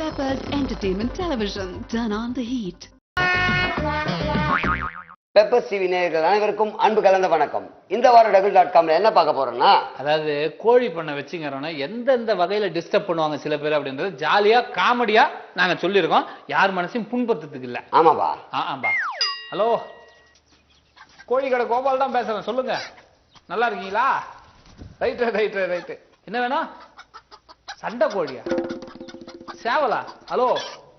Peppers Entertainment Television. Turn on the heat. Peppers TV நேயர்கள் அனைவருக்கும் அன்பு கலந்த வணக்கம். இந்த வாரம் double.comல என்ன பார்க்க போறோம்னா, அதாவது கோழி பண்ண வச்சுங்கிறோன்னா எந்தெந்த வகையில டிஸ்டர்ப் பண்ணுவாங்க சில பேர் அப்படின்றது ஜாலியா காமெடியா நாங்க சொல்லியிருக்கோம். யார் மனசையும் புண்படுத்துறதுக்கு இல்ல. ஆமாப்பா. ஆம்பா. ஹலோ, கோழி கடை கோபால் தான் பேசுறேன். சொல்லுங்க, நல்லா இருக்கீங்களா? ரைட்டு. என்ன வேணும்? சண்டை கோழியா? சேவலா? ஹலோ,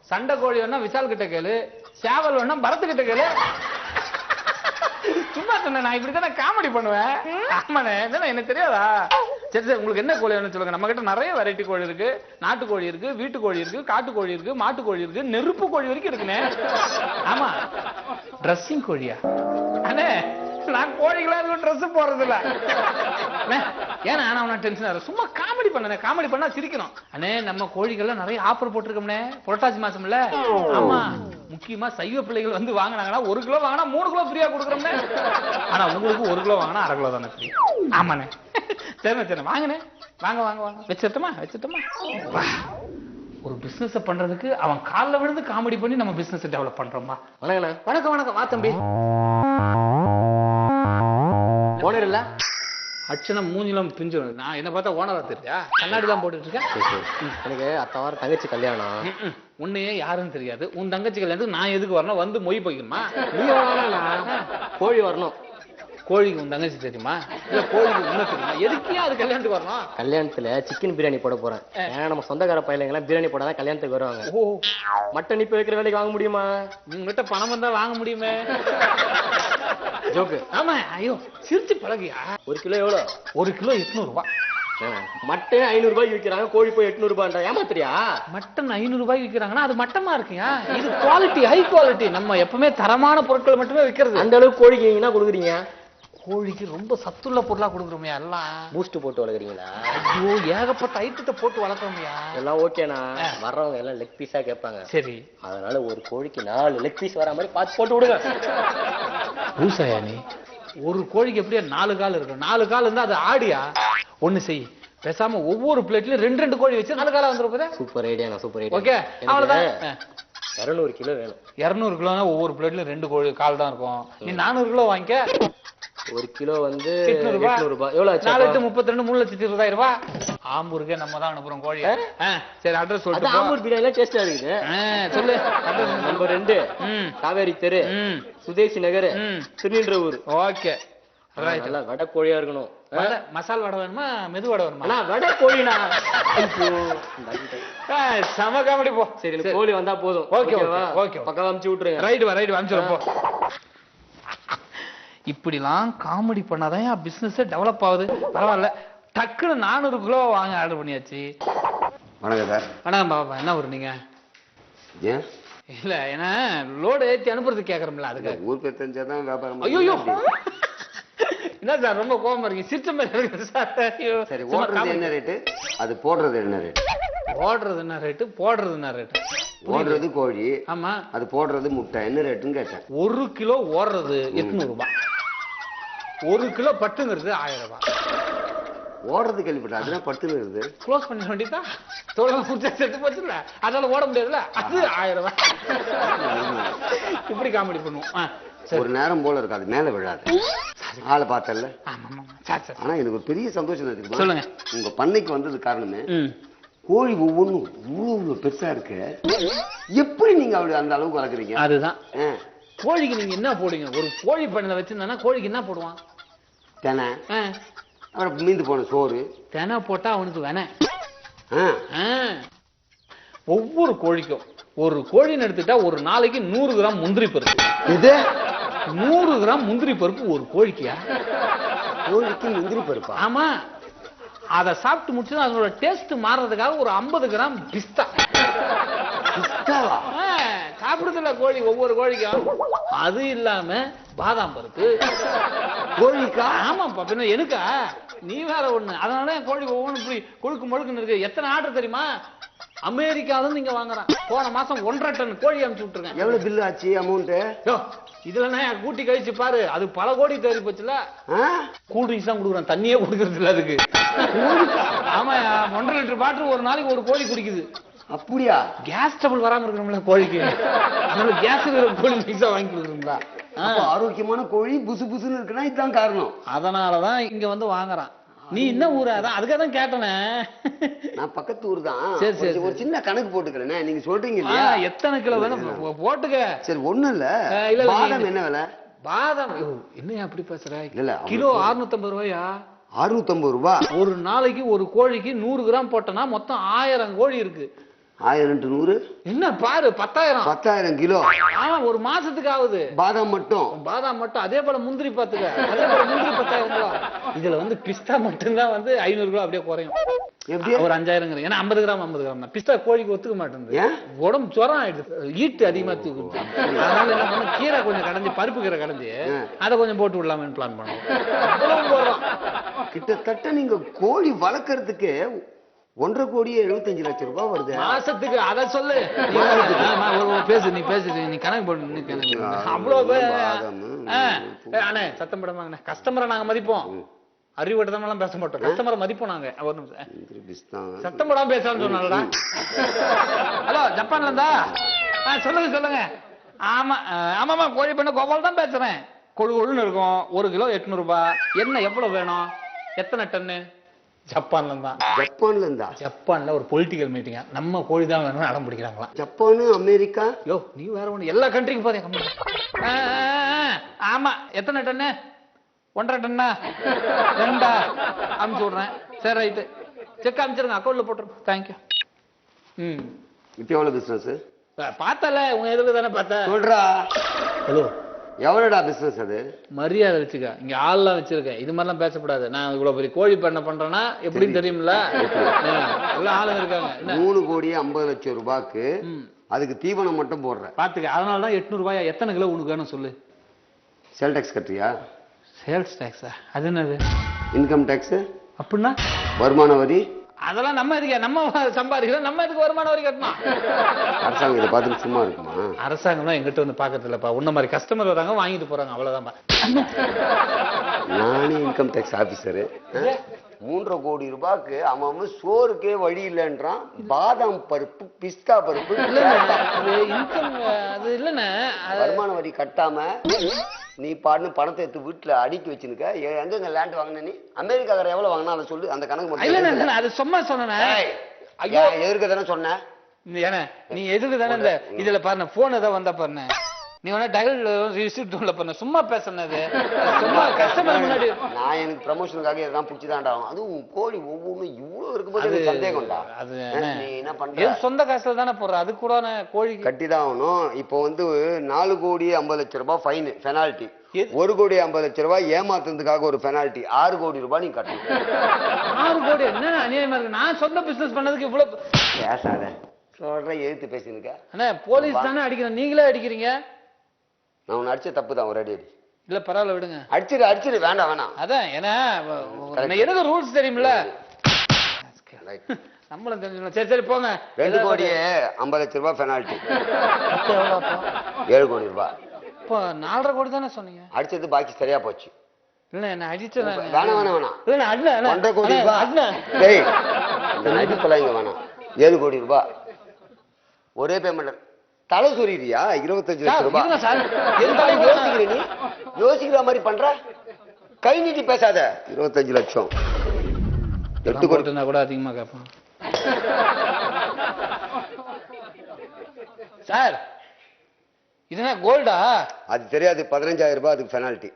சண்டை கோழி வேணா விஷால் கிட்ட கேளு, சேவல் வேணா பரத் கிட்ட கேளு. சும்மா சொன்ன, நான் இப்படித்தானே காமெடி பண்ணுவேன். ஆமாண்ணே, எனக்கு தெரியாதா? சரி, உங்களுக்கு என்ன கோழி வேணும் சொல்லுங்க. நம்ம கிட்ட நிறைய வெரைட்டி கோழி இருக்கு. நாட்டுக்கோழி இருக்கு, வீட்டு கோழி இருக்கு, காட்டுக்கோழி இருக்கு, மாட்டுக்கோழி இருக்கு, நெருப்பு கோழி வரைக்கும் இருக்குண்ணே. ஆமா, ட்ரெஸ்ஸிங் கோழியா? அண்ணே, நான் கோழிகளா இருக்கும் ட்ரெஸ் போறது இல்ல. ஏன்னா நான் டென்ஷன் ஆகும். சும்மா காமெடி பண்ணனே, காமெடி பண்ணா சிரிக்கணும். அண்ணே, நம்ம கோழிகள்லாம் நிறைய ஆஃபர் போட்டிருக்கோம்னே, புரட்டாசி மாசம்ல. ஆமா, முக்கியமா சைவ பிள்ளைகள் வந்து வாங்கினாங்கன்னா 1 கிலோ வாங்கினா 3 கிலோ ஃப்ரீயா கொடுக்குறோம்னே. ஆனா உங்களுக்கு 1 கிலோ வாங்கினா 1/2 கிலோ தானே ஃப்ரீ. ஆமாண்ணே. சரி வாங்கண்ணே, வாங்க. வச்சிட்டோமா? ஒரு பிசினஸ் பண்றதுக்கு அவன் காலில் விழுந்து காமெடி பண்ணி நம்ம பிசினஸ் டெவலப் பண்றோமா? வணக்கம். வா தம்பி. ஓனர் இல்ல? அச்சனை மூஞ்சிலம் பிஞ்சு. நான் என்ன பார்த்தா ஓனரா தெரியா? கண்ணாடி தான் போட்டுட்டு இருக்கேன். எனக்கு அடுத்த வாரம் தங்கச்சி கல்யாணம். உன்னையே யாருன்னு தெரியாது. உன் தங்கச்சி கல்யாணத்துக்கு நான் எதுக்கு வரணும்? வந்து மொய் போய்க்கணுமா? நீங்க கோழி வரணும். கோழிக்கு உன் தங்கச்சி தெரியுமா? இல்ல கோழிக்கு உன்ன தெரியுமா? எதுக்கே அது கல்யாணத்துக்கு வரணும்? கல்யாணத்துல சிக்கன் பிரியாணி போட போறேன். ஏன்னா நம்ம சொந்தக்கார பையன் பிரியாணி போடாதான் கல்யாணத்துக்கு வருவாங்க. ஓ, மட்டன் இப்ப வைக்கிற வேலைக்கு வாங்க முடியுமா? உங்ககிட்ட பணம் வந்தா வாங்க முடியுமே. ஜோக்கு. ஆமா. ஐயோ, சிரிச்சு பழகியா? 1 கிலோ எவ்வளோ? 1 கிலோ 800 ரூபாய். மட்டன் 500 ரூபாய்க்கு விற்கிறாங்க, கோழி போய் 800 ரூபாய். ஏமாத்திரியா? மட்டன் 500 ரூபாய்க்கு விற்கிறாங்கன்னா அது மட்டமா இருக்கியா? இது குவாலிட்டி, ஹை குவாலிட்டி. நம்ம எப்பவுமே தரமான பொருட்கள் மட்டுமே விற்கிறது. அந்த அளவுக்கு கோழிக்கு என்ன கொடுக்குறீங்க? கோழிக்கு ரொம்ப சத்துள்ள பொருளா கொடுக்குறோமே. எல்லாம் பூஸ்ட் போட்டு வளர்க்குறீங்களா? ஐயோ, ஏகப்பட்ட ஐட்டத்தை போட்டு வளர்க்கறோமையா? எல்லாம் ஓகேனா? வர்றவங்க எல்லாம் லெக் பீஸா கேட்பாங்க. சரி, அதனால ஒரு கோழிக்கு 4 லெக் பீஸ் வர மாதிரி பார்த்து போட்டு விடுங்க. பூசாயா நீ? ஒரு கோழிக்கு எப்படியா 4 கால் இருக்கும்? 4 கால் இருந்தா அது ஆடியா? ஒண்ணு செய், பேசாம ஒவ்வொரு பிளேட்லயும் 2 கோழி வச்சு 4 காலா வந்துரும். Super idea. Super idea. Okay, அவ்வளவுதான். 200 கிலோ வேணும். 200 கிலோனா ஒவ்வொரு பிளேட்லயும் 2 கோழி கால் தான் இருக்கும். நீ 400 கிலோ வாங்கிக்க. 1 கிலோ வந்து 800 ரூபாய். எவ்வளவு ஆச்சு? 4 8 32 3,20,000 ரூபாய். ஆம்பூருக்கே நம்ம தான் அனுப்புறோம் கோழி. சரி, அட்ரஸ் சொல்லு. ஆம்பூர் பிரியாணி டேஸ்டா இருக்குது. சொல்லு. நம்பர் 2 காவேரி தெரு, சுதேசி நகர், திருநின்றவூர். ஓகே, நல்லா வடை கோழியா இருக்கணும். மசால் வடை வேணுமா மெது வடை வேணுமா? வடை கோழினா சம காமெடி. போ. சரி, கோழி வந்தா போதும். ஓகே, பக்கம் அமுச்சு விட்டுருங்க. ரைட் அனுப்பிச்சு. இப்படிலாம் காமெடி பண்ணாதான் பிசினஸ் டெவலப் ஆகுது. பரவாயில்ல, டக்குன்னு 400 கிலோ வாங்க ஆர்டர் பண்ணியாச்சு. வணக்கம் சார். வணக்கம் பாபா. என்ன ஊர் நீங்க? ஏன் இல்ல, ஏன்னா லோடு ஏற்றி அனுப்புறது கேட்கறோம்ல, அதுக்கு. ஊர் பேர் தெரிஞ்சாதான் வியாபாரம். ஐயோ, என்ன சார் ரொம்ப கோபமா இருக்கு? சிரிச்ச மாதிரி இருக்கு சார். சரி, ஓடுறது என்ன ரேட்டு, அது போடுறது என்ன ரேட்டு? ஓடுறது என்ன ரேட்டு, போடுறது என்ன ரேட்டு? ஓடுறது கோழி. ஆமா, அது போடுறது முட்டை. என்ன ரேட்டுன்னு கேட்டேன். 1 கிலோ ஓடுறது 800 ரூபாய். 1 கிலோ பட்டுங்கிறது 1000 ரூபாய். ஓடுறது கேள்விப்பட்டேன், அதுதான் பட்டுன்னு இருக்குது. க்ளோஸ் பண்ண வேண்டியதா? தோழம் செத்து போச்சுல, அதனால ஓட முடியாதுல்ல, அது 1000 ரூபாய். இப்படி காமெடி பண்ணுவோம். ஒரு நேரம் போல இருக்கு, அது மேல விழாது. ஆளை பார்த்தல. ஆனா எனக்கு ஒரு பெரிய சந்தோஷம் இருக்கு. சொல்லுங்க. உங்க பண்ணைக்கு வந்தது காரணமே, கோழி ஒவ்வொன்றும் இவ்வளவு பெருசா இருக்கு. எப்படி நீங்க அப்படி அந்த அளவுக்கு வளர்க்குறீங்க? அதுதான். கோழிக்கு நீங்க என்ன போடுங்க? ஒரு கோழி பண்ணல வச்சிருந்தா கோழிக்கு என்ன போடுவான்? தெனை, அப்புறம் மீந்து போன சோறு. தெனை போட்டா அவனுக்கு வேண. ஒவ்வொரு கோழிக்கும் ஒரு கோழின்னு எடுத்துட்டா ஒரு நாளைக்கு 100 கிராம் முந்திரி பருப்பு. இது 100 கிராம் முந்திரி பருப்பு ஒரு கோழிக்கியா? கோழிக்கு முந்திரி பருப்பா? ஆமா. அதை சாப்பிட்டு முடிச்சு அதோட டேஸ்ட் மாறுறதுக்காக ஒரு 50 கிராம் பிஸ்தா. சாப்பிடுதுல கோழி, ஒவ்வொரு கோழிக்கும். அது இல்லாம பாதாம் பருப்பு கோழிக்கா? ஆமாப்பா, பின்ன எனக்கா? நீ வேற ஒண்ணு. அதனால கோழி ஒவ்வொன்று இப்படி கொழுக்கு முழுக்குன்னு இருக்கு. எத்தனை ஆர்டர் தெரியுமா? அமெரிக்கால நீங்க வாங்குறான். போன மாசம் 1.5 டன் கோழி அனுப்பிச்சு விட்டுருக்கேன். எவ்வளவு பில்லு ஆச்சு, அமௌண்ட்? இதுல கூட்டி கழிச்சு பாரு, அது பல கோடி தேடி போச்சுல. கூல் ட்ரிங்க்ஸ் தான் கொடுக்குறேன், தண்ணியே குடிக்கிறது இல்ல அதுக்கு. ஆமா, 1.5 லிட்டர் பாட்டில் ஒரு நாளைக்கு ஒரு கோழி குடிக்குது. அப்படியா? கேஸ் ட்ரபிள் வராம இருக்கணும்ல கோழிக்கு, அதனால கேஸ் கோழி மிக்ஸா வாங்கி கொடுக்குறீங்களா? ஆரோக்கியமான கோழி புசு புசுன்னு இருக்குன்னா இதுதான் காரணம். அதனாலதான் இங்க வந்து வாங்குறான். நீ என்ன ஊரு? அதான் அதுக்காக தான் கேட்டனே. நான் பக்கத்து ஊர் தான். சரி சரி, ஒரு சின்ன கணக்கு போட்டுக்கிறேன். நீங்க சொல்றீங்க இல்லையா எத்தனை கிலோ வேணும் போட்டுக்க. சரி ஒண்ணும் இல்ல. பாதாம் என்ன விலை? பாதாம் என்ன அப்படி பேசுற? இல்ல கிலோ 650 ரூபாயா? 650 ரூபாய். ஒரு நாளைக்கு ஒரு கோழிக்கு 100 கிராம் போட்டனா மொத்தம் 1000 கோழி இருக்கு. 1000 × 100 என்ன பாரு 10,000. 10,000 கிலோ. ஆமா, ஒரு மாசத்துக்கு ஆகுது. பாதாம் மட்டும். பாதாம் மட்டும். அதே போல முந்திரி பாத்துக்க, அதே போல முந்திரி 10,000 கிலோ. இதுல வந்து பிஸ்தா மட்டும்தான் வந்து 500 கிலோ அப்படியே குறையும். எப்படி? ஒரு 5000. ஏன்னா 50 கிராம் 50 கிராம் தான். பிஸ்தா கோழிக்கு ஒத்துக்க மாட்டேங்குது. உடம்பு ஜுரம் ஆயிடுது, ஈட்டு அதிகமா தூக்குது. அதனால என்ன பண்ண, கீரை கொஞ்சம் கடைஞ்சி, பருப்பு கீரை கடைஞ்சி அதை கொஞ்சம் போட்டு விடலாமேன்னு பிளான் பண்ணுவோம். கிட்டத்தட்ட நீங்க கோழி வளர்க்கறதுக்கு 1.5 கோடியே 75 லட்சம் ரூபாய் வருது மாசத்துக்கு. அத சொல்லு. பேசு, நீ பேசு, நீ கணக்கு போட்டு. அவ்வளவு அண்ணே சத்தம் போடாம. கஸ்டமரை நாங்க மதிப்போம், அறிவுட்டதெல்லாம் பேச மாட்டோம். கஸ்டமரை மதிப்போம் நாங்க. ஒரு நிமிஷம் சத்தம் போடாம பேசலாம்னு சொன்னாலடா. ஹலோ, ஜப்பான்ல இருந்தா? சொல்லுங்க சொல்லுங்க. ஆமா ஆமாமா, கோழி பண்ண கோபால் தான் பேசுறேன். கொழுன்னு இருக்கும். 1 கிலோ 800 ரூபாய். என்ன எவ்வளவு வேணும்? எத்தனை டன்னு? ஜப்பான்ல இருந்தா. ஜப்பான்ல இருந்தா? ஜப்பான்ல ஒரு பொலிட்டிக்கல் மீட்டிங்கா, நம்ம கோழி தான் வேணும்னு அடம் பிடிக்கிறாங்களா. Japan, America. யோ நீ வேற ஒண்ணு, எல்லா கண்ட்ரிக்கும் போதே கம்மி. ஆமா, எத்தனை டன்னு? 1.5 டன்னா? 2 அனுப்பிச்சு விடுறேன். சரி ரைட்டு, செக் அனுப்பிச்சிருங்க, அக்கௌண்ட்ல போட்டுருங்க. தேங்க்யூ. இப்போ எவ்வளவு பிசினஸ் பார்த்தல? உங்க எதுல தானே பார்த்த. சொல்றா. ஹலோ, எவ்வளோடா பிசினஸ் அது? மரியாதை வச்சுக்க. இங்க ஆள்லாம் வச்சிருக்கேன், இது மாதிரிலாம் பேசக்கூடாது. நான் இவ்வளவு பெரிய கோழி பண்ண பண்றேன்னா எப்படின்னு தெரியுமில்ல? எல்லாம் ஆளுங்க இருக்காங்க. 3 கோடியே 50 லட்சம் ரூபாய்க்கு அதுக்கு தீவனம் மட்டும் போடுறேன் பாத்துக்க. அதனாலதான் 800 ரூபாயா? எத்தனை கிலோ உனக்கு வேணும் சொல்லு. சேல் டாக்ஸ் கட்டுறியா? சேல்ஸ் டாக்ஸா? அது என்னது? Income tax. அப்படின்னா வருமான வரி. அதெல்லாம் நம்ம எதுக்கு? நம்ம சம்பாதிக்கிறோம், நம்ம எதுக்கு வருமான வரி கட்டணும்? அரசாங்கம் இதை பார்த்துட்டு சும்மா இருக்குமா? அரசாங்கம் தான் எங்கிட்ட வந்து பாக்கிறது இல்லப்பா. உன்ன மாதிரி கஸ்டமர் வராங்க, வாங்கிட்டு போறாங்க, அவ்வளவுதான். நானே இன்கம் டாக்ஸ் ஆபீசரு. 3.5 கோடி ரூபாய்க்கு அவன் சோறுக்கே வழி இல்லைன்றான். பாதாம் பருப்பு, பிஸ்தா பருப்பு. இன்கம் அது இல்லைண்ணே. வருமான வரி கட்டாம நீ பாட்டு பணத்தை எடுத்து வீட்டுல அடுக்கி வச்சுருக்க. எங்க லேண்ட் வாங்கின நீ? அமெரிக்காக்கார எவ்வளவு வாங்கினா அதை சொல்லு, அந்த கணக்கு மட்டும். அது சும்மா சொன்னேன். எதுக்கு தானே சொன்னேன்? நீ எதுக்கு தானே இந்த இதுல பாருங்க, போன் ஏதாவது வந்தா பாருங்க, நீ வேணா டயல் ரிசீப்ட் பண்ண சும்மா பேசுனது. சும்மா கஸ்டமர் முன்னாடி நான் எனக்கு ப்ரமோஷனுக்காக எல்லாம் பிடிச்சிதான்டா. அதுவும் கோழி ஒவ்வொன்றும் இவ்வளவு இருக்கும்போது சந்தேகம்டா. அது நீ என்ன பண்ற? சொந்த காசுல தானே போடுற, அது கூட கோழி கட்டிதான் ஆகணும். இப்போ 4 கோடியே 50 லட்சம் ரூபாய் ஃபைன் பெனால்டி. 1 கோடி 50 லட்சம் ரூபாய் ஏமாத்துறதுக்காக ஒரு பெனால்டி. 6 கோடி ரூபாய் நீ கட்டணும். 6 கோடி என்ன அநியாயமா இருக்கு? நான் சொந்த பிசினஸ் பண்ணதுக்கு இவ்வளவு பேசாத. சொல்ற எழுத்து பேசினுக்க. அண்ணா போலீஸ் தானே அடிக்கிறேன், நீங்களே அடிக்கிறீங்க. நான் உன்னை அடிச்ச தப்பு தான், ஒரு அடி. இல்ல பரவாயில்ல விடுங்க. அடிச்சிரு வேண்டாம் வேணாம். அதான் ஏன்னா எனக்கு ரூல்ஸ் தெரியுமில்ல, நம்மளும் தெரிஞ்சுக்கணும். சரி சரி போங்க. 2 கோடியே 50 லட்சம் ரூபாய் பெனால்டி. 7 கோடி ரூபாய். இப்போ 4.5 கோடி தானே சொன்னீங்க. அடிச்சது பாக்கி சரியா போச்சு. இல்ல என்ன அடிச்சேன். வேணாம் வேணாம் வேணாம். இல்ல அண்ணா 1.5 கோடி ரூபாய். டேய் இந்த நடிப்பெல்லாம் இங்க வேணாம். 7 கோடி ரூபாய் ஒரே பேமெண்ட். தலை சொல்லிடுறியா? 25 லட்சம் ரூபாய். யோசிக்கிற நீ? யோசிக்கிற மாதிரி பண்ற? கை நீட்டி பேசாத. 25 லட்சம் 8 கோடி கூட அதிகமா கேட்பான் சார். இதுனா கோல்டா? அது தெரியாது. 15,000 ரூபாய் அதுக்கு பெனால்டி.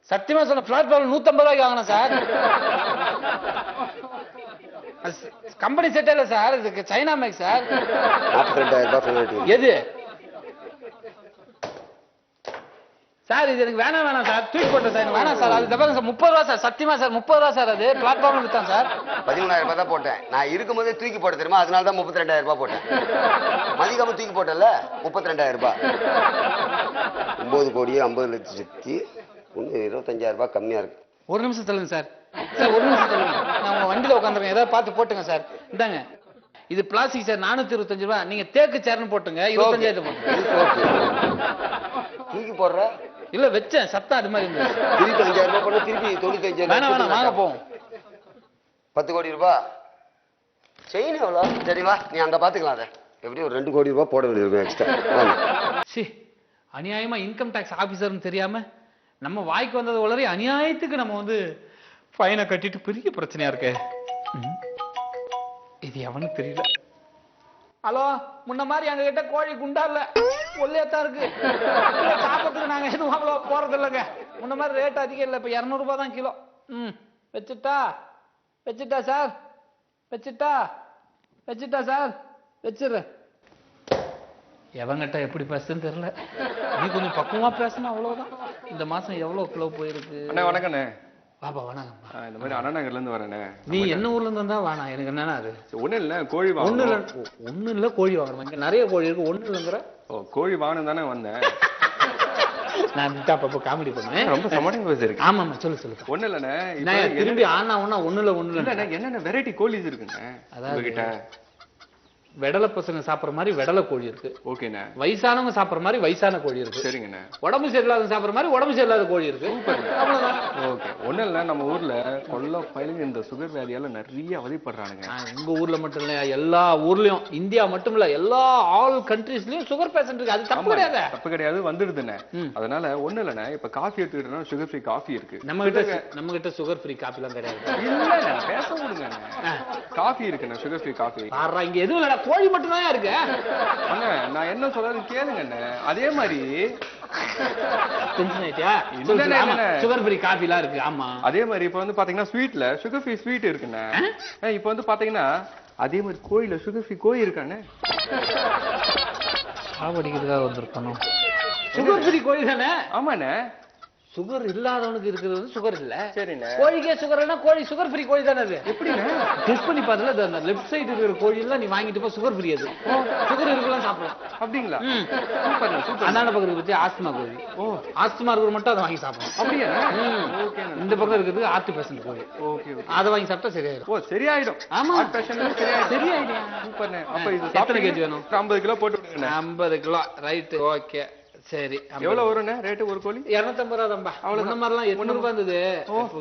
சத்தியமா சொன்ன பிளாட்ஃபார்ம் 150 ரூபாய்க்கு வாங்கினேன் சார். கம்பெனி செட் இல்ல சார், இதுக்கு சைனா மேக் சார். 42,000 ரூபாய் பெனால்டி. எது சார்? இது எனக்கு வேணாம் சார், தூக்கி போட்டேன் சார். வேணாம் சார், அது தப்பாங்க சார். 30 ரூபா சார், சத்தியமா சார் 30 ரூபா சார். அது பிளாட்ஃபார்ம்ல வித்தான் சார். 13,000 ரூபாய் தான் போட்டேன். நான் இருக்கும்போதே தூக்கி போட்ட தெரியுமா? அதனால தான் 32,000 ரூபாய் போட்டேன். மதிக்காம தூக்கி போட்டல 32,000 ரூபாய். 9 கோடியே 50 லட்சத்தி 25,000 ரூபாய் கம்மியா இருக்கு. ஒரு நிமிஷம் சொல்லுங்க சார். சார் ஒரு நிமிஷம் சொல்லுங்க, நான் உங்க வண்டியில உட்காந்துருக்கேன், ஏதாவது பார்த்து போட்டுங்க சார். இந்தாங்க, இது பிளாஸ்டிக் சார், 425 ரூபாய். நீங்க தேக்கு சேர்னு போட்டுங்க, 25,000 போட்டுங்க. தூக்கி போடுற? இல்ல வச்சேன், சத்தம் அது மாதிரி இருந்தது. திருப்பி 5,000 ரூபாய் போட்டு திருப்பி 95,000. வேணாம் வேணாம், வாங்க போவோம். 10 கோடி ரூபாய். செயின் எவ்வளோ? சரி வா, நீ அங்க பாத்துக்கலாம். அதை எப்படியும் ஒரு 2 கோடி ரூபாய் போட வேண்டியிருக்கும் எக்ஸ்ட்ரா. சி, அநியாயமா இன்கம் டாக்ஸ் ஆபீசர்னு தெரியாம நம்ம வாய்க்கு வந்தது வளரி அநியாயத்துக்கு நம்ம வந்து ஃபைனை கட்டிட்டு பெரிய பிரச்சனையா இருக்கு. இது எவனுக்கு தெரியல. ஹலோ, முன்ன மாதிரி எங்க கிட்ட கோழி குண்டா இல்ல, ஒல்லியாத்தான் இருக்கு. சாப்பிட்டுக்கு நாங்க எதுவும் அவ்வளோ போறது இல்லைங்க. முன்ன மாதிரி ரேட் அதிகம் இல்லை, இப்ப 200 ரூபாய் தான் கிலோ. வச்சுட்டா வச்சுட்டா சார், வச்சுட்டா வச்சுட்டா சார், வச்சிடுறேன். எவங்கிட்ட எப்படி பேசுன்னு தெரியல. நீ கொஞ்சம் பக்குவமா பேசணும், அவ்வளவுதான். இந்த மாசம் எவ்வளவு கிலோ போயிருக்கு? வணக்கண்ணே. பாப்பா வணக்கம். இந்த மாதிரி அண்ணாநகர்ல இருந்து வரேனே. நீ என்ன ஊர்ல இருந்து வந்தா வாணா, எனக்கு என்னன்னா அது ஒண்ணு இல்ல, கோழி ஒண்ணு இல்ல கோழி வாங்கணும். இங்க நிறைய கோழி இருக்கு, ஒண்ணு இல்லைங்கிற. கோழி வாங்கணும் தானே வந்தேன். நான் அப்பப்போ காமெடி பண்ணுவேன். ரொம்ப சமாளிங்க பேசுறீங்க. ஆமா சொல்லு சொல்லு. ஒண்ணு இல்லண்ணே, திரும்பி ஆனா ஒண்ணா ஒண்ணு இல்ல. என்னென்ன வெரைட்டி கோழிஸ் இருக்குண்ணே உங்ககிட்ட? வெடலை பசங்க சாப்பிடுற மாதிரி வெடலை கோழி இருக்கு. ஓகேண்ணே. வயசானவங்க சாப்பிடுற மாதிரி வயசான கோழி இருக்கு. சரிங்கண்ணே. உடம்பு சரியில்லாத சாப்பிடுற மாதிரி உடம்பு சரியில்லாத கோழி இருக்கு. அவ்வளவுதான். ஓகே. ஒண்ணு இல்ல, நம்ம ஊர்ல கொள்ள பயிலுங்க இந்த சுகர் வியாதியால நிறைய அவதிப்படுறானுங்க. உங்க ஊர்ல மட்டும் இல்ல, எல்லா ஊர்லயும், இந்தியா மட்டும் இல்ல, எல்லா ஆல் கண்ட்ரீஸ்லயும் சுகர் பேஷண்ட் இருக்கு. அது தப்பு கிடையாது. தப்பு கிடையாது, வந்துடுதுண்ணே. அதனால ஒண்ணு இல்லண்ணே, இப்ப காஃபி எடுத்துக்கிட்டோம்னா சுகர் ஃப்ரீ காஃபி இருக்கு. நம்ம கிட்ட சுகர் ஃப்ரீ காஃபி எல்லாம் கிடையாது. இல்ல பேச விடுங்க. காஃபி இருக்குண்ணே, சுகர் ஃப்ரீ காஃபி. இங்க எதுவும் இல்லடா, கோழி மட்டும் தான் இருக்கு. அண்ணா நான் என்ன சொல்றது கேளுங்க. அதே மாதிரி சுகர் ஃப்ரீ காஃபி எல்லாம் இருக்கு. ஆமா, அதே மாதிரி இப்ப வந்து பாத்தீங்கன்னா ஸ்வீட்ல சுகர் ஃப்ரீ ஸ்வீட் இருக்குண்ணே. இப்ப வந்து பாத்தீங்கன்னா அதே மாதிரி கோயில சுகர் ஃப்ரீ கோழி இருக்கானே. சாவடிக்கிறதுக்காக வந்திருக்கணும். சுகர் ஃப்ரீ கோழி தானே? ஆமாண்ணே. சுகர் இல்லாதவனுக்கு இருக்கிறது சுகர் இல்ல. சரிண்ணே. கோழிக்கே சுகர் இல்ல, கோழி சுகர் ஃப்ரீ கோழி தானே. அது எப்படி டெஸ்ட் பண்ணி பார்த்தல, அந்த லெஃப்ட் சைடு இருக்கிற கோழி எல்லாம் நீ வாங்கிட்டு போ, சுகர் ஃப்ரீ. அது சுகர் இருக்கலாம் சாப்பிடலாம். அப்படிங்களா? Super super. அந்தாண்ட பக்கம் பத்தி ஆஸ்துமா கோழி. ஆஸ்துமா இருக்கிற மட்டும் அதை வாங்கி சாப்பிடலாம். அப்படியா? இந்த பக்கம் இருக்கிறது ஆர்ட் பேஷண்ட் கோழி. ஓகே, அதை வாங்கி சாப்பிட்டா சரியாயிடும். சரியாயிடும். ஆமா, ஆர்ட் பேஷண்ட் சரியாயிடும். சூப்பர்ண்ணே. அப்ப இது எத்தனை கேஜி வேணும்? 50 கிலோ போட்டு விடுங்க. 50 கிலோ ரைட். ஓகே சரி. எவ்வளவு வரும்ண்ணே ரேட்டு ஒரு கோழி? 250 ரூபா தான்பா. அவ்வளவு மாதிரிலாம் 800 ரூபாய் இருந்தது,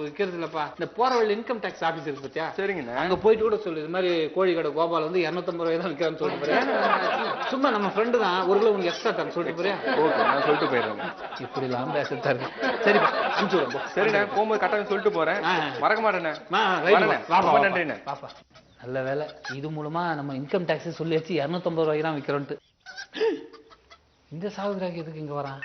விற்கிறது இல்லப்பா. இந்த போற வழி இன்கம் டாக்ஸ் ஆபீஸ் இருக்கு பத்தியா? சரிங்கண்ணா. அங்க போயிட்டு கூட சொல்லு, இது மாதிரி கோழி கடை கோபால் வந்து 250 ரூபாய் தான் விற்கிறான்னு சொல்லிட்டு போறேன். சும்மா நம்ம ஃப்ரெண்டு தான், 1 கிலோ உனக்கு எக்ஸ்ட்ரா தரேன் சொல்லிட்டு போறியா? ஓகே, நான் சொல்லிட்டு போயிடுறேன். இப்படி எல்லாம் பேசிட்டு இருக்கு. சரிப்பா, அனுப்பிச்சு விடுறேன். சரிண்ணே, போகும்போது கட்டாயம் சொல்லிட்டு போறேன், மறக்க மாட்டேண்ணே. ரொம்ப நன்றிண்ணே. பாப்பா நல்ல வேலை, இது மூலமா நம்ம இன்கம் டாக்ஸ் சொல்லியாச்சு 250 ரூபாய்க்கு தான் விற்கிறோன்ட்டு. இந்த சாவுகிராக்கி எதுக்கு இங்க வரான்?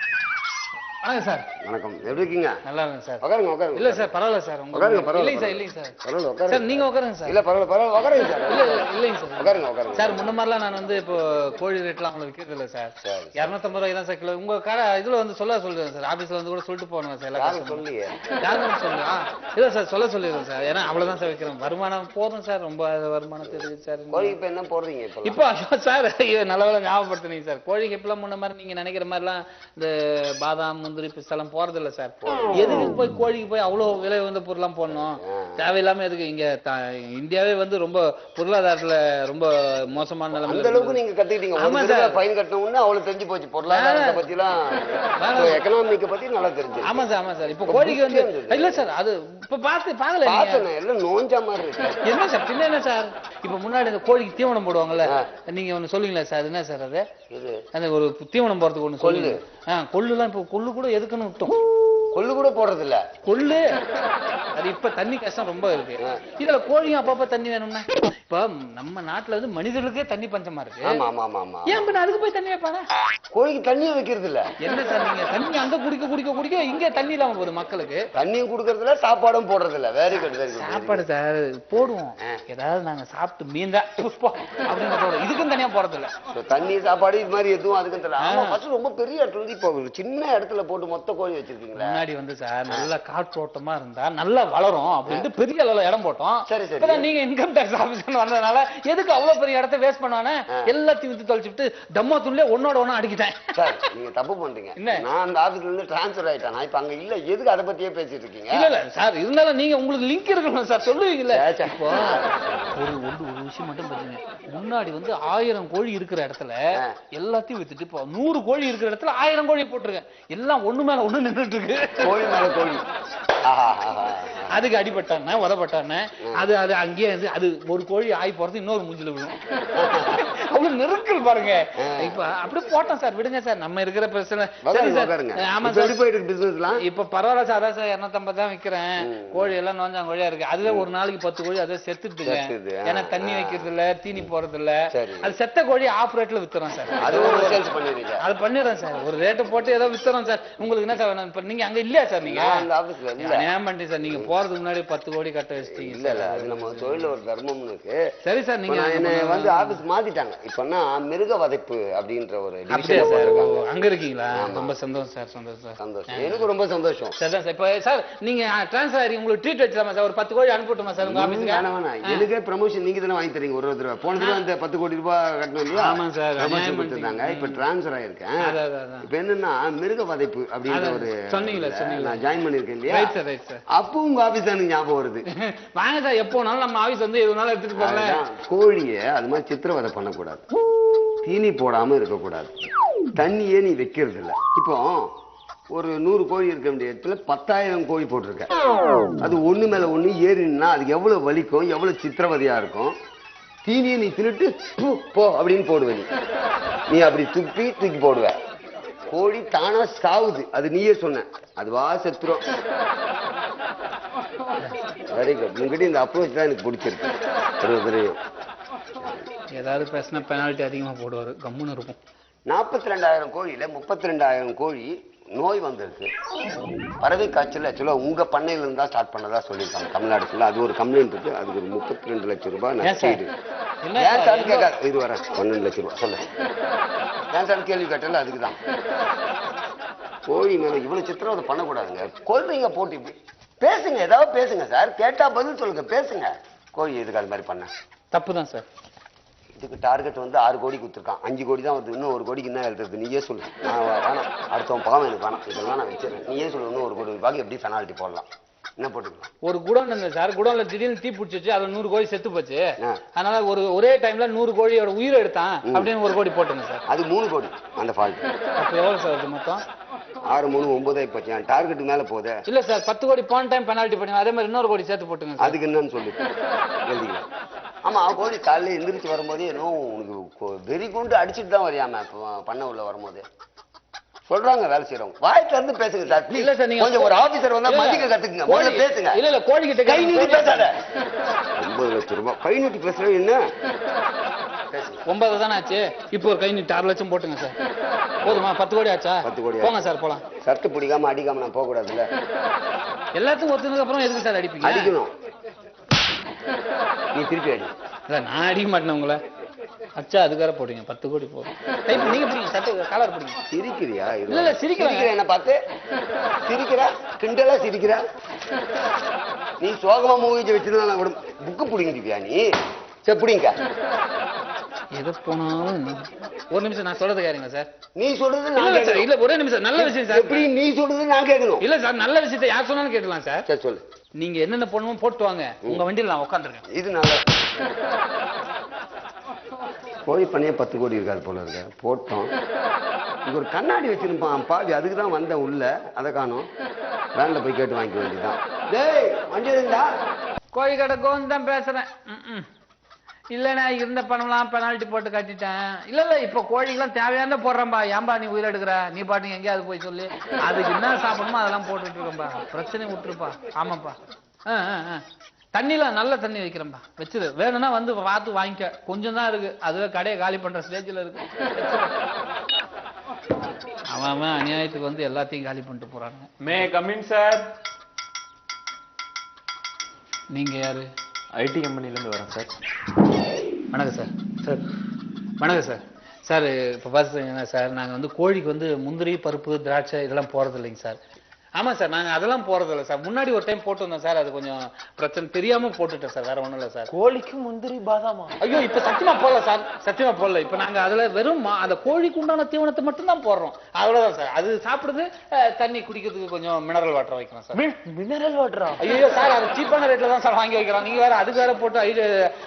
வணக்கம் சார். வணக்கம், எப்படி இருக்கீங்க? நல்லா இருக்கேன் சார். உட்காருங்க உட்காருங்க. இல்ல சார் பரவாயில்ல சார். உட்காருங்க, பரவாயில்ல. இல்லைங்க சார், இல்லைங்க சார். பரவாயில்ல உட்காருங்க சார். நீங்க உட்காருங்க சார். இல்ல பரவாயில்ல பரவாயில்ல உட்காருங்க சார். இல்ல இல்லைங்க சார். உட்காருங்க உட்காருங்க சார். முன்ன மாதிரிலாம் நான் வந்து இப்போ கோழி ரேட்லாம் உங்களுக்கு விற்கிறது இல்லை சார். 250 ரூபாய் தான் சார் கிலோ. உங்க கடை இதுல வந்து சொல்லுறேன் சார், ஆபீஸ்ல வந்து கூட சொல்லிட்டு போகணும் சார். எல்லாரும் சொல்லியே யாரும் சொல்லுங்க. இல்ல சார் சொல்ல சொல்லிடுறேன் சார், ஏன்னா அவ்வளவுதான் சார் வைக்கிறோம். வருமானம் போதும் சார், ரொம்ப வருமானத்தை இருக்கு சார். கோழிக்கு இப்போ என்ன போடுறீங்க இப்போ? சார் நல்ல வேலை ஞாபகப்படுத்துனீங்க சார். கோழிக்கு இப்பெல்லாம் முன்ன மாதிரி நீங்க நினைக்கிற மாதிரிலாம் இந்த பாதாம் முந்திரி பிஸ்தெல்லாம் போறது இல்ல சார். எதுக்கு போய் கோழிக்கு போய் அவ்வளவு விலை வந்து பொருள்லாம் போடணும்? தேவையில்லாம எதுக்கு? இங்க இந்தியாவே வந்து ரொம்ப பொருளாதாரத்துல ரொம்ப மோசமான நிலைமை. அந்த அளவுக்கு நீங்க கத்துக்கிட்டீங்க. ஆமா சார், ஃபைன் கட்டணும்னா அவ்வளவு தெரிஞ்சு போச்சு. பொருளாதாரத்தை பத்தி எல்லாம், எகனாமிக்க பத்தி நல்லா தெரிஞ்சு. ஆமா சார் ஆமா சார். இப்போ கோழிக்கு வந்து இல்ல சார், அது இப்ப பாக்கல எல்லாம் நோஞ்சா மாதிரி இருக்கு. என்ன சார் பின்ன என்ன சார்? இப்ப முன்னாடி இந்த கோழிக்கு தீவனம் போடுவாங்கல்ல, நீங்க ஒண்ணு சொல்லுங்களா சார்? என்ன சார் அது? அந்த ஒரு தீவனம் போறதுக்கு ஒண்ணு சொல்லுங்க. கொள்ளுலாம் இப்போ கொள்ளு கூட எதுக்குன்னு விட்டோம். கொள்ளு கூட போடுறது இல்ல. கொள்ளு அது இப்ப தண்ணி கஷ்டம் ரொம்ப இருக்கு. இதுல கோழியும் அப்பப்ப தண்ணி வேணும்னா, இப்ப நம்ம நாட்டுல வந்து மனிதர்களுக்கே தண்ணி பஞ்சமா இருக்கு. ஆமா ஆமா ஆமா. ஏன் பின்ன அதுக்கு போய் தண்ணி வைப்பாங்க? கோழிக்கு தண்ணியும் வைக்கிறது இல்ல. என்ன சார் நீங்க தண்ணி அங்க குடிக்க குடிக்க குடிக்க இங்க தண்ணி இல்லாம போகுது மக்களுக்கு. தண்ணியும் குடுக்கறது இல்ல, சாப்பாடும் போடுறது இல்ல. Very good very good. சாப்பாடு சார் போடுவோம், ஏதாவது நாங்க சாப்பிட்டு மீந்தா அப்படின்னு போடுறோம். இதுக்கும் தனியா போறது இல்ல. தண்ணி சாப்பாடு இது மாதிரி எதுவும் அதுக்கும் தெரியல. ஆமா ஃபர்ஸ்ட் ரொம்ப பெரிய இடத்துல வந்து இப்போ சின்ன இடத்துல போட்டு மொத்த கோழி வச்சிருக்கீங்களா? முன்னாடி வந்து சார் நல்ல காற்றோட்டமா இருந்தா நல்லா வளரும் அப்படின்ட்டு பெரிய அளவுல இடம் போட்டோம். சரி சரி. இப்ப நீங்க இன்கம் டாக்ஸ் ஆபீஸ்ல வந்ததுனால எதுக்கு அவ்வளவு பெரிய இடத்தை வேஸ்ட் பண்ணுவானே? எல்லாத்தையும் வித்து தொலைச்சிட்டு டம்மா துள்ளே ஒன்னோட ஒண்ணா அடிக்கிட்டேன். சார் நீங்க தப்பு பண்றீங்க. நான் அந்த ஆபீஸ்ல இருந்து டிரான்ஸ்ஃபர் ஆயிட்டேன். நான் இப்ப அங்க இல்ல. எதுக்கு அதை பத்தியே பேசிட்டு இருக்கீங்க? இல்ல இல்ல சார், இருந்தாலும் நீங்க உங்களுக்கு லிங்க் இருக்கணும் சார், சொல்லுவீங்கல்ல. இப்போ ஒரு விஷயம் மட்டும் பாத்தீங்க, முன்னாடி வந்து 1000 கோழி இருக்கிற இடத்துல எல்லாத்தையும் வித்துட்டு இப்போ 100 கோழி இருக்கிற இடத்துல 1000 கோழி போட்டுருக்கேன். எல்லாம் ஒண்ணு மேல ஒண்ணு நின்றுட்டு இருக்கு. கோழி மேல கோழி. அதுக்கு அடிபட்டானே உதப்பட்டானே அது அது அங்கேயே அது ஒரு கோழி ஆகி போறது இன்னொரு மூஞ்சில விழும். அவ்வளவு நெருக்கல் பாருங்க. இப்ப அப்படியே போட்டோம் சார், விடுங்க சார், நம்ம இருக்கிற பிரச்சனை. ஆமா சார், இப்ப பரவாயில்ல சார், அதான் சார் 250 தான் விக்கிறேன். கோழி எல்லாம் நோஞ்சா கோழியா இருக்கு. அதுவே ஒரு நாளைக்கு 10 கோழி அதை செத்துட்டுங்க. ஏன்னா தண்ணி வைக்கிறது இல்ல, தீனி போறது இல்ல. அது செத்த கோழி ஆஃப் ரேட்ல வித்துறோம் சார். அது பண்ணிடுறேன் சார், ஒரு ரேட்டு போட்டு ஏதோ வித்துறோம் சார். உங்களுக்கு என்ன சார் வேணும்? நீங்க அங்க இல்லையா சார்? நீங்க ஏன் பண்ணி சார், நீங்க போறதுக்கு முன்னாடி 10 கோடி கட்ட வச்சிட்டீங்க. இல்ல இல்ல, அது நம்ம தொழில ஒரு தர்மம் இருக்கு. சரி சார், நீங்க என்ன வந்து ஆபீஸ் மாத்திட்டாங்க. இப்பன்னா மிருக வதைப்பு அப்படின்ற ஒரு அப்படியே சார் அங்க இருக்கீங்களா? ரொம்ப சந்தோஷம் சார், சந்தோஷம் சந்தோஷம். எனக்கு ரொம்ப சந்தோஷம். சார் இப்ப சார் நீங்க டிரான்ஸ்ஃபர் ஆகி உங்களுக்கு ட்ரீட் வச்சிடலாமா சார்? ஒரு 10 கோடி அனுப்பிட்டுமா சார் உங்க ஆபீஸ்க்கு? எனக்கே ப்ரமோஷன் நீங்க தானே வாங்கி தரீங்க. ஒரு தடவை போன தடவை அந்த 10 கோடி ரூபாய் கட்டணும் இல்லையா? ஆமா சார், ப்ரமோஷன் கொடுத்துருந்தாங்க. இப்ப டிரான்ஸ்ஃபர் ஆயிருக்கேன். இப்ப என்னன்னா மிருக வதைப்பு அப்படின்ற ஒரு சொன்னீங்களா ஜாயின் பண்ணிருக்கேன் இல்லையா? Right sir, right sir. அப்போ உங்க ஆபீஸ் தான் ஞாபகம் வருது. வாங்க சார், எப்போனாலும் நம்ம ஆபீஸ் வந்து எதுனாலும் எடுத்துட்டு போகலாம். கோழிய அது மாதிரி சித்திரவதை பண்ணக்கூடாது, தீனி போடாம இருக்கக்கூடாது, தண்ணியே நீ வைக்கிறது இல்ல. இப்போ ஒரு 100 கோழி இருக்க வேண்டிய இடத்துல 10,000 கோழி போட்டிருக்க. அது ஒண்ணு மேல ஒண்ணு ஏறினா அதுக்கு எவ்வளவு வலிக்கும், எவ்வளவு சித்திரவதையா இருக்கும். தீனியை நீ தின்னுட்டு போ அப்படின்னு போடுவ. நீ அப்படி தூக்கி போடுவ. கோழி தானா சாவுது, அது நீயே சொன்ன, அதுவா செத்துரும். Very good. உங்ககிட்ட இந்த அப்ரோச் தான் எனக்கு பிடிச்சிருக்கு. ஏதாவது பேசினா பெனால்ட்டி அதிகமா போடுவாரு, கம்முன்னு இருக்கும். 42,000 கோழியில 32,000 கோழி நோய் வந்திருக்கு. பறவை காய்ச்சல் ஆக்சுவலா உங்க பண்ணையில இருந்தா ஸ்டார்ட் பண்ணதா சொல்லியிருக்காங்க தமிழ்நாடு ஃபுல்லா. அது ஒரு கம்ப்ளைண்ட் இருக்கு. அதுக்கு ஒரு 32 லட்சம் ரூபாய் நஷ்டீடு. ஏன் சார் கேட்காது, இது வர 12 லட்சம் ரூபாய் சொல்லு. ஏன் சார் கேள்வி கேட்டல அதுக்குதான். கோழி மேல இவ்வளவு சித்திரவதை பண்ணக்கூடாதுங்க. கொள்றீங்க போட்டு இப்படி பேசுங்க, ஏதாவது பேசுங்க சார். கேட்டா பதில் சொல்லுங்க, பேசுங்க. கோழி எதுக்கு அது மாதிரி பண்ண? தப்பு தான் சார். இதுக்கு டார்கெட் வந்து 6 கோடி கொடுத்துருக்கான். 5 கோடி தான் வந்து. இன்னும் 1 கோடிக்கு என்ன எழுதுறது? நீயே சொல்லு. நான் வேணாம், அடுத்தவன் பாவம் எனக்கு வேணாம், இதெல்லாம் நான் வச்சிருக்கேன். நீயே சொல்லு. இன்னும் 1 கோடி ரூபாய்க்கு எப்படி பெனால்ட்டி போடலாம்? என்ன போட்டுக்கலாம்? ஒரு குடோன் இல்லை சார், குடோன்ல திடீர்னு தீ பிடிச்சிச்சு, அதுல 100 கோழி செத்து போச்சு. அதனால ஒரே டைம்ல 100 கோழியோட உயிரை எடுத்தான் அப்படின்னு 1 கோடி போட்டுங்க சார். அது 3 கோடி அந்த ஃபால்ட். அப்ப எவ்வளவு சார் அது மொத்தம்? 6 3 9 போச்சு. டார்கெட் மேல போதே. இல்ல சார், 10 கோடி போன டைம் பெனால்ட்டி பண்ணுங்க, அதே மாதிரி இன்னொரு கோடி சேர்த்து போட்டுங்க. அதுக்கு என்னன்னு சொல்லி எழுதிக்கலாம். ஆமா, கோழி காலையில எந்திரிச்சு வரும்போதே ஏதோ உனக்கு வெறி கொண்டு அடிச்சுட்டு தான் வரையாம பண்ண உள்ள வரும்போது சொல்றாங்க வேலை செய்யறவங்க. வாய்க்கு இருந்து பேசுங்க சார். இல்ல சார், நீங்க கொஞ்சம் ஒரு ஆபீசர் வந்தா மதிக்க கத்துக்குங்க. முதல்ல பேசுங்க. இல்ல இல்ல, கோழி கிட்ட கை நீட்டி பேசாத. 9 லட்சம் ரூபாய் கை நீட்டி பேசுறது என்ன? 9 தானே ஆச்சு. இப்போ ஒரு கை நீட்டி 6 லட்சம் போட்டுங்க சார். போதுமா? 10 கோடி ஆச்சா? 10 கோடி போங்க சார், போலாம். சர்ட்டு பிடிக்காம அடிக்காம நான் போக கூடாதுல்ல. எல்லாத்துக்கும் ஒத்துனதுக்கு அப்புறம் எதுக்கு சார் அடிப்பீங்க? அடிக்கணும். நீ திருப்பி அடி. இல்ல நான் அடிக்க மாட்டேன் உங்களை. அச்சா அதுக்கார போடுங்க. 10 கோடி போடும். நீங்க பிடிங்க, சட்டை காலர் பிடிங்க. சிரிக்கிறியா? இல்ல இல்ல, சிரிக்கிறேன். என்ன பார்த்து சிரிக்கிறா? கிண்டலா சிரிக்கிறா? நீ சோகமா மூவிச்சு வச்சிருந்தா நான் கூட புக்கு பிடிங்கிட்டியா நீ? சரி பிடிங்க. எது போனாலும் ஒரு நிமிஷம் நான் சொல்றது கேளுங்க சார். நீ சொல்றது நான் கேட்கணும். இல்ல ஒரே நிமிஷம், நல்ல விஷயம் சார். எப்படி நீ சொல்றது நான் கேட்கணும்? இல்ல சார், நல்ல விஷயத்தை யார் சொன்னாலும் கேட்கலாம் சார். சரி சொல்லு. நீங்க என்னென்ன பண்ணுமோ போட்டு வாங்க, உங்க வண்டியில் நான் உட்காந்துருக்கேன். இது நல்ல கோழி பண்ணையே 10 கோடி இருக்காது போல இருக்க. போட்டோம். இங்க ஒரு கண்ணாடி வச்சிருப்பான் பாவி, அதுக்கு தான் வந்த உள்ள. அதை காணும். வேன்ல போய் கேட்டு வாங்கிக்க வேண்டியதான். டேய் வண்டி இருந்தா கோழி கடை கோந்து தான் பேசுறேன். இல்லைண்ணா இருந்த பணம்லாம் பெனால்ட்டி போட்டு கட்டிட்டேன். இல்ல இல்ல, இப்ப கோழிக்கெல்லாம் தேவையான போடுறேன்பா. ஏன்பா நீ உயிர் எடுக்கிற? நீ பாட்டுங்க எங்கேயாவது போய் சொல்லி அதுக்கு என்ன சாப்பிடணுமோ அதெல்லாம் போட்டுட்டு இருக்கேன்பா. பிரச்சனை விட்டுருப்பா. ஆமாப்பா. தண்ணிலாம் நல்ல தண்ணி வைக்கிறேன்பா. வச்சிரு, வேணும்னா வந்து பார்த்து வாங்கிக்க. கொஞ்சம் தான் இருக்கு, அதுவே கடையை காலி பண்ற ஸ்டேஜ்ல இருக்கு. அவன் அநியாயத்துக்கு வந்து எல்லாத்தையும் காலி பண்ணிட்டு போறாங்க. May come in sir. நீங்க யாரு? ஐடி கம்பெனில இருந்து வரேன் சார். வணக்கம் சார். சார் வணக்கம் சார். சார் இப்போ பார்த்துங்க சார், நாங்கள் வந்து கோழிக்கு வந்து முந்திரி பருப்பு திராட்சை இதெல்லாம் போகிறது இல்லைங்க சார். ஆமாம் சார், நாங்கள் அதெல்லாம் போகிறது இல்லை சார். முன்னாடி ஒரு டைம் போட்டு வந்தோம் சார், அது கொஞ்சம் பிரச்சனை தெரியாமல் போட்டுட்டேன் சார். வேற ஒன்றும் இல்லை சார். கோழிக்கு முந்திரி பாதாமா? ஐயோ இப்போ சத்தியமா போடல சார், சத்தியமா போடல. இப்போ நாங்கள் அதில் வெறும் அந்த கோழிக்கு உண்டான தீவனத்தை மட்டும் தான் போடுறோம். அவ்வளோதான் சார். அது சாப்பிடுது, தண்ணி குடிக்கிறதுக்கு கொஞ்சம் மினரல் வாட்டர் வைக்கிறோம் சார். மினரல் வாட்டரா? ஐயோ சார், அது சீப்பான ரேட்ல தான் சார் வாங்கி வைக்கிறோம். நீங்க வேற அதுக்கு வேற போட்டு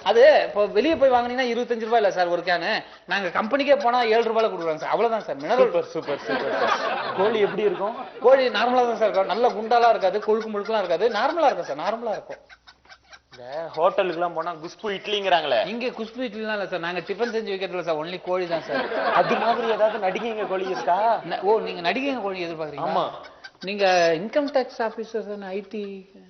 அது இப்போ வெளியே போய் வாங்கினீங்கன்னா 25 ரூபாய் இல்லை சார் ஒரு கேனு. நாங்கள் கம்பெனிக்கே போனால் 7 ரூபாயில கொடுக்குறோம் சார். அவ்வளோதான் sir. Mineral. Super super super sir. கோழி எப்படி இருக்கும்? கோழி நார்மலாக தான் சார் இருக்கும். நல்ல குண்டாலாம் இருக்காது, கொழுக்கு முழுக்கெல்லாம் இருக்காது, நார்மலா இருக்கும் சார், நார்மலா இருக்கும். இந்த ஹோட்டலுக்கு எல்லாம் போனா குஷ்பு இட்லிங்கிறாங்களே, இங்க குஷ்பு இட்லிலாம் இல்ல சார், நாங்க டிஃபன் செஞ்சு வைக்கிறதுல சார், ஒன்லி கோழி தான் சார். அது மாதிரி ஏதாவது நடிகைங்க கோழி இருக்கா? ஓ, நீங்க நடிகைங்க கோழி எதிர்பார்க்கறீங்க? ஆமா. நீங்க இன்கம் டாக்ஸ் ஆபீசர் தானே?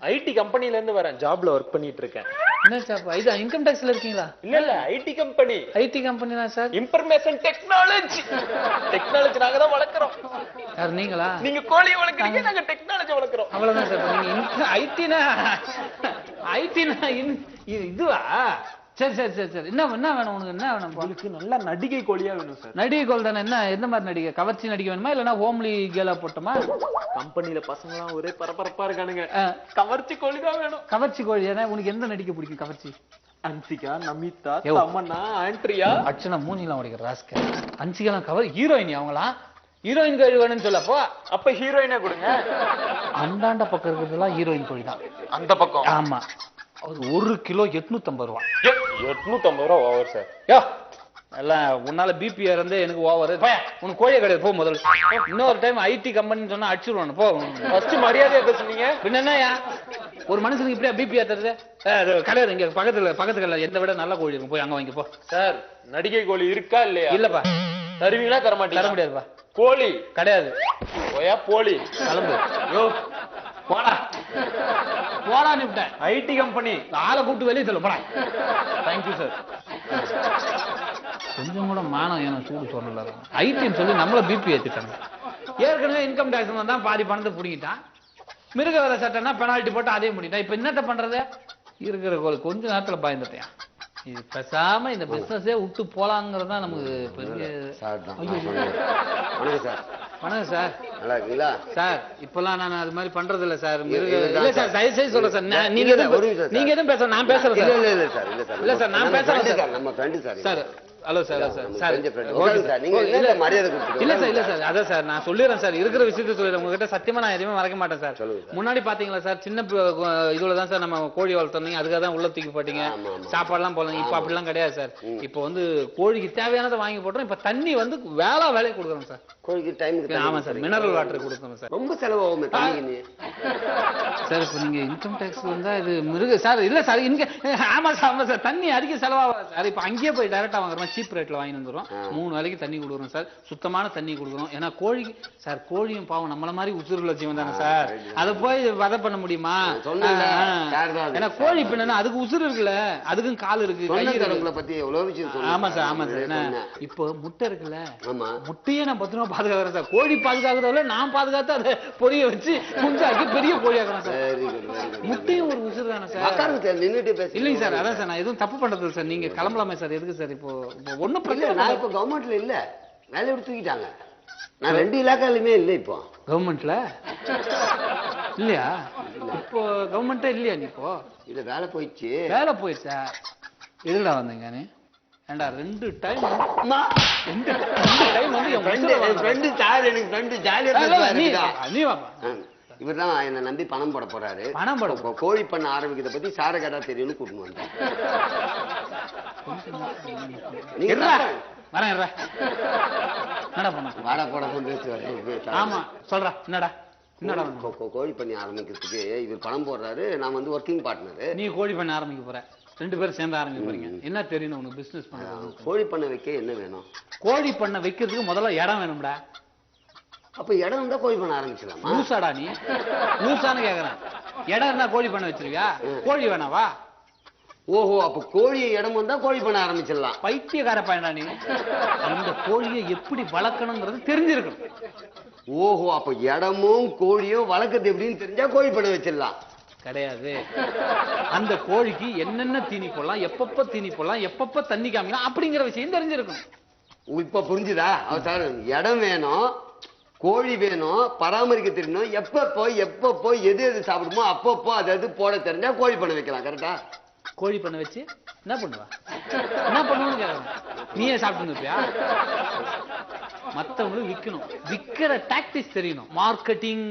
ஐடி கம்பெனில இருந்து வரேன், ஜாப்ல ஒர்க் பண்ணிட்டு இருக்கேன். என்ன ஜாப்? இது இன்கம் டாக்ஸ்ல இருக்கீங்களா? இல்ல ஐடி கம்பெனி. ஐடி கம்பெனி தான் சார். இன்ஃபர்மேஷன் டெக்னாலஜி நாங்க தான் வளர்க்கறோம். யார் நீங்களா? நீங்க கோழியை வளர்க்கறீங்க, நாங்க டெக்னாலஜி வளர்க்கறோம். அவ்வளவுதான் சார். நீங்க ஐடினா இதுவா? சரி சரி சரி சரி. என்ன வேணும் உனக்கு? என்ன வேணும்? உங்களுக்கு நல்ல நடிகை கோழியா வேணும் சார். நடிகை கோல் தானே? என்ன எந்த மாதிரி நடிகை? கவர்ச்சி நடிகை வேணுமா இல்லைன்னா ஹோம்லி கேலா போட்டோமா? கம்பெனில பசங்கலாம் ஒரே பரபரப்பா இருக்கானுங்க, கவர்ச்சி கோழி தான் வேணும். கவர்ச்சி கோழி தானே? உனக்கு எந்த நடிகை பிடிக்கும் கவர்ச்சி? அன்சிகா, நமிதா, தமன்னா, ஆண்ட்ரியா. அர்ச்சனா மூஞ்சிலாம் உடைக்கிற ராஸ்கல். அன்சிகாலாம் கவர் ஹீரோயின், அவங்களாம் ஹீரோயின் கோழி வேணும்னு சொல்லப்போ அப்ப ஹீரோயினே கொடுங்க. அந்தாண்ட பக்கம் இருக்கிறதுலாம் ஹீரோயின் கோழி தான். அந்த பக்கம்? ஆமா. அது 1 கிலோ 850 ரூபா. 850 ரூபா ஓவர் சார். யோ எல்லாம் உன்னால பிபி இறந்து எனக்கு ஓவர். உனக்கு கோழியே கிடையாது, போ முதல்ல. இன்னொரு டைம் ஐடி கம்பெனின்னு சொன்னா அடிச்சுடுவானு, போ. ஃபர்ஸ்ட் மரியாதையா பேசுனீங்க. பின்ன என்னயா ஒரு மனுஷனுக்கு இப்படியா பிபி ஏத்துறது? கிடையாது, இங்க பக்கத்துல எந்த விட நல்ல கோழி இருக்கும், போய் அங்க வாங்கி போ. சார் நடிகை கோழி இருக்கா இல்லையா? இல்லப்பா. தருவீங்களா? தர மாட்டீங்க? தர முடியாதுப்பா. கோழி கிடையாது. ஓயா போலி கிளம்பு. யோ போடா போடா நிப்டேன். ஐடி கம்பெனி ஆளை கூப்பிட்டு வெளியே சொல்ல போடா. Thank you sir. கொஞ்சம் கூட மானம் எனக்கு சூடு சொன்னல. ஐடின்னு சொல்லி நம்மள பிபி ஏத்திட்டாங்க. ஏற்கனவே இன்கம் டாக்ஸ் தான் பாதி பணத்தை பிடிக்கிட்டான். மிருக வேலை சட்டம்னா பெனால்ட்டி போட்டு அதே முடிட்டான். இப்ப என்னத்த பண்றது? இருக்கிற கோல் கொஞ்ச நேரத்துல பயந்துட்டேன். இது பேசாம இந்த பிசினஸே விட்டு போலாங்கிறது தான் நமக்கு பெரிய. வணக்கம் சார். வணக்கம் சார். நல்லா இருக்கீங்களா சார்? இப்பெல்லாம் நான் அது மாதிரி பண்றது இல்ல சார். இல்ல சார், தயவு செய்து சொல்றேன் சார். நீங்க நீங்க எதுவும் பேச, நான் பேசுறேன் சார். இல்ல சார், இல்ல சார், இல்ல சார், நான் பேசுறேன் சார். நம்ம friend sir. Sir hello sir. Sir நீங்க இல்ல மரியாதை கொடுத்து. இல்ல சார், இல்ல சார், அதான் சார் நான் சொல்லிடுறேன் சார். இருக்கிற விஷயத்தை சொல்லிடுறேன் உங்ககிட்ட. சத்தியமா நான் எதுவுமே மறக்க மாட்டேன் சார். முன்னாடி பாத்தீங்களா சார், சின்ன இதுல தான் சார் நம்ம கோழி வளர்த்தோம், அதுக்காக தான் உள்ள தூக்கி போட்டீங்க, சாப்பாடுலாம் போடலாம். இப்ப அப்படிலாம் கிடையாது சார். இப்ப வந்து கோழிக்கு தேவையானதை வாங்கி போடுறோம். இப்ப தண்ணி வந்து வேலையை கொடுக்குறோம் சார். கோழிக்கு டைம். ஆமா சார், மினரல் வாட்டர் கொடுக்குறோம் சார். ரொம்ப செலவாகும் தண்ணிக்கு சார். இப்ப நீங்க இன்கம் டாக்ஸ் வந்தா இது மிருக சார். இல்ல சார், இங்க ஆமா சார், ஆமா சார், தண்ணி அதிக செலவாகாது சார். இப்ப அங்கேயே போய் டைரக்டா வாங்குறோம், சீப் ரேட்ல வாங்கி வந்துடும். 3 வேளைக்கு தண்ணி கொடுக்குறோம் சார், சுத்தமான தண்ணி கொடுக்குறோம். ஏன்னா கோழிக்கு சார், கோழியும் பாவம் நம்மள மாதிரி உசுருள்ள ஜீவன் தானே சார். அதை போய் வதை பண்ண முடியுமா? ஏன்னா கோழி பின்னா அதுக்கு உசுறு இருக்குல்ல, அதுக்கும் கால் இருக்கு, கை இருக்கு. பத்தி எவ்வளவு விஷயம். ஆமா சார், ஆமா சார். என்ன இப்போ முட்டை இருக்குல்ல, முட்டையே நான் பத்திரமா பாதுகாக்கிறேன் சார். கோழி பாதுகாக்கிறத நான் பாதுகாத்து அதை பொரிய வச்சு குஞ்சாக்கி பெரிய கோழி ஆக்கிறேன் சார். முட்டையும் ஒரு உசுறு தானே சார். இல்லைங்க சார், அதான் சார், நான் எதுவும் தப்பு பண்றது சார். நீங்க கிளம்பலாமே சார். எதுக்கு சார் இப்போ ஒன்னும் பிரச்சனை? நான் இப்போ கவர்மெண்ட்ல இல்ல, வேலையை விட்டு தூக்கிட்டாங்க. நான் 2 இலாக்காலுமே இல்லை இப்போ. கவர்மெண்ட்ல இல்லையா? இப்போ கவர்மெண்ட்டே இல்லையா? நீ இப்போ இல்ல, வேலை போயிடுச்சு. வேலை போயிடுச்சா? எதுடா வந்தீங்க நீ? ஏண்டா 2 டைம் வந்து என் ஃப்ரெண்டு சார், எனக்கு ஃப்ரெண்டு ஜாலியா. நீ வாப்பா. இவர் தான் என்னை நம்பி பணம் போட போறாரு. பணம் போட கோழி பண்ண ஆரம்பிக்கிறத பத்தி சார கேட்டா தெரியும்னு கூட்டிட்டு வந்தேன். வாடா போட ஆமா சொல்றா. என்னடா கோழி பண்ணி ஆரம்பிக்கிறதுக்கு இவர் பணம் போடுறாரு. நான் வந்து ஒர்க்கிங் பார்ட்னர். நீ கோழி பண்ண ஆரம்பிக்க போற, 2 பேரும் சேர்ந்து ஆரம்பிக்க போறீங்க. என்ன தெரியணும் உனக்கு பிசினஸ் பண்றது? கோழி பண்ண வைக்க என்ன வேணும்? கோழி பண்ண வைக்கிறதுக்கு முதல்ல இடம் வேணும்டா. அப்ப இடம் இருந்தா கோழி பண்ண ஆரம்பிச்சலாமா? லூசாடா நீ? லூசான்னு கேக்குறேன். இடம் இருந்தா கோழி பண்ண வச்சிருவியா? கோழி வேணாவா? ஓஹோ, அப்ப கோழி இடம் வந்தா கோழி பண்ண ஆரம்பிச்சிடலாம். பைத்தியக்கார பையனா நீ? அந்த கோழியை எப்படி வளர்க்கணுங்கிறது தெரிஞ்சிருக்கணும். ஓஹோ, அப்ப இடமும் கோழியும் வளர்க்கறது எப்படின்னு தெரிஞ்சா கோழி பண்ண வச்சிடலாம். கிடையாது. அந்த கோழிக்கு என்னென்ன தீனி போடலாம், எப்பப்ப தீனி போடலாம், எப்பப்ப தண்ணி காமிக்கலாம் அப்படிங்கிற விஷயம் தெரிஞ்சிருக்கணும். இப்ப புரிஞ்சுதா? சார், இடம் வேணும், கோழி வேணும், பராமரிக்க தெரியணும், எப்பப்போ எது எது சாப்பிடுமோ அப்பப்போ அது போட தெரிஞ்சா கோழி பண்ண வைக்கலாம். கரெக்டா? கோழி பண்ண வச்சு என்ன பண்ணுவா? என்ன பண்ணுவோன்னு கேட்கணும். நீயே சாப்பிட்டு இருப்பியா? மத்தவங்களுக்கு விற்கணும். விற்கிற டாக்டிக்ஸ் தெரியணும். மார்க்கெட்டிங்,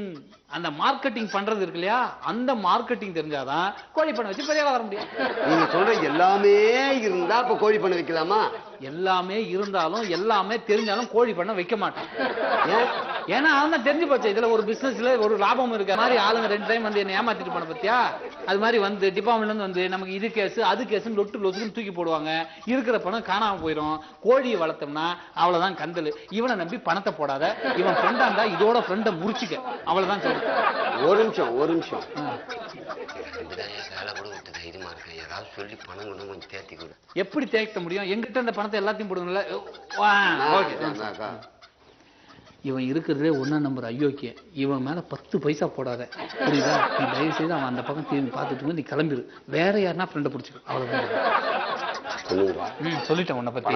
அந்த மார்க்கெட்டிங் பண்றது இருக்கு இல்லையா, அந்த மார்க்கெட்டிங் தெரிஞ்சாதான் கோழி பண்ண வச்சு பெரிய வர முடியும். நீங்க சொல்ற எல்லாமே இருந்தா அப்ப கோழி பண்ண வைக்கலாமா? எல்லாமே இருந்தாலும் எல்லாமே தெரிஞ்சாலும் கோழி பண்ண வைக்க மாட்டான். ஏன்னா அவன் தெரிஞ்சு போச்சு இதுல ஒரு பிசினஸ்ல ஒரு லாபம் இருக்கு மாதிரி ஆளுங்க 2 டைம் வந்து என்ன ஏமாத்திட்டு போன பத்தியா அது மாதிரி வந்து டிபார்ட்மெண்ட்ல இருந்து வந்து நமக்கு இது கேஸ் அது கேஸ் லொட்டு லொசுக்குன்னு தூக்கி போடுவாங்க. இருக்கிற பணம் காணாம போயிடும். கோழியை வளர்த்தோம்னா அவ்வளவுதான் கந்தல். இவனை நம்பி பணத்தை போடாத. இவன் ஃப்ரெண்டா இருந்தா இதோட ஃப்ரெண்டை முறிச்சுக்க. அவ்வளவுதான் சொல்றேன். ஒரு நிமிஷம் சொல்லி பணம் கொஞ்சம் தேர்த்தி கொடு. எப்படி தேய்க்க முடியும்? எங்கிட்ட இந்த பணத்தை எல்லாத்தையும் போடுங்கல்ல. இவன் இருக்கிறதுலே 1 நம்பர் அயோக்கிய. இவன் மேல 10 பைசா போடாத. புரியுதா? நீ தயவு செய்து அவன் அந்த பக்கம் திரும்பி பார்த்துட்டு நீ கிளம்பிடு. வேற யாருன்னா ஃப்ரெண்டை பிடிச்சிக்கோ. அவ்வளவுதான். சொல்லிட்டேன் உன்னை பத்தி.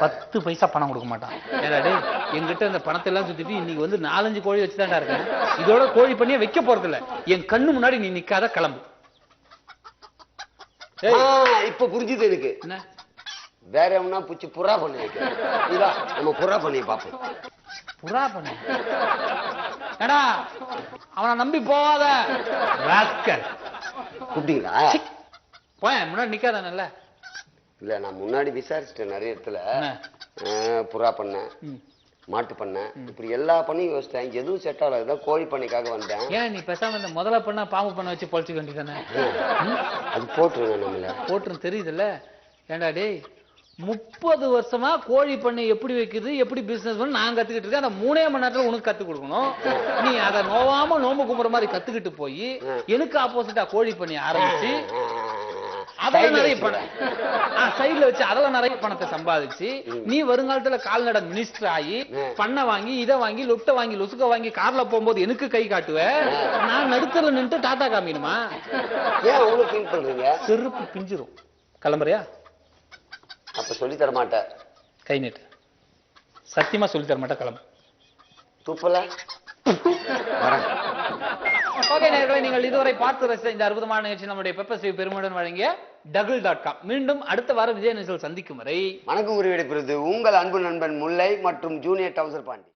10 பைசா பணம் கொடுக்க மாட்டான். ஏடாடே என்கிட்ட இந்த பணத்தை எல்லாம் சுத்திட்டு இன்னைக்கு வந்து 4-5 கோழி வச்சுதான்டா இருக்கேன். இதோட கோழி பண்ணியே வைக்க போறது இல்ல. என் கண்ணு முன்னாடி நீ நிக்காத, கிளம்பு. இப்ப புரிஞ்சுது எனக்கு. என்ன வேற எவனா பூச்சி புறா பண்ணி வைக்கிறேன். நம்ம புறா பண்ணி பார்ப்போம். புறா பண்ணி ஏடா அவனை நம்பி போவாத. கூப்பிட்டீங்களா? போய் முன்னாடி நிக்காதானல்ல. இல்ல நான் முன்னாடி விசாரிச்சுட்டேன் நிறைய இடத்துல. புறா பண்ணேன், மாட்டு பண்ணேன், இப்படி எல்லா பண்ணையும் யோசிச்சேன். எதுவும் செட் ஆகல. கோழி பண்ணைக்காக வந்தேன். ஏன் நீ பேசாம இந்த முதல்ல பண்ண பாம்பு பண்ண வச்சு பொழைச்சிக்க வேண்டியதானே? அது போட்டுருவேன். நம்மள போட்டுரும் தெரியுதுல்ல. ஏண்டா டேய் 30 வருஷமா கோழி பண்ணை எப்படி வைக்குது எப்படி பிசினஸ் பண்ண நான் கத்துக்கிட்டு இருக்கேன். அந்த 3 மணி நேரத்துல உனக்கு கத்து கொடுக்கணும். நீ அதை நோவாம நோம்பு கும்புற மாதிரி கத்துக்கிட்டு போய் எனக்கு ஆப்போசிட்டா கோழி பண்ணி ஆரம்பிச்சு அதெல்லாம் நிறைய பணம் சைட்ல வச்சு அதெல்லாம் நிறைய பணத்தை சம்பாதிச்சு நீ வருங்காலத்துல கால்நடை மினிஸ்டர் ஆகி பண்ண வாங்கி இதை வாங்கி லொட்டை வாங்கி லொசுக்க வாங்கி கார்ல போகும்போது எனக்கு கை காட்டுவேன். நான் நடுத்தல நின்று டாட்டா காமிக்கணுமா? செருப்பு பிஞ்சிரும். கிளம்புறியா? அப்ப சொல்லி தர மாட்டேன். கை நீட்டு. சத்தியமா சொல்லி தர மாட்டேன். கிளம்பு. துப்பல. ஓகே நேயர்களே, நீங்கள் இதுவரை பார்த்து ரசித்த இந்த அற்புதமான நிகழ்ச்சி நம்முடைய பெப்பர் ஸ்டீவ் பெருமையுடன் வழங்கிய double.com. மீண்டும் அடுத்த வாரம் விஜய் நிகழ்ச்சியில் சந்திக்கும் வரை வணக்கம். உரிவிடைபெறுவது உங்கள் அன்பு நண்பன் முல்லை மற்றும் ஜூனியர் டவுசர் பாண்டி.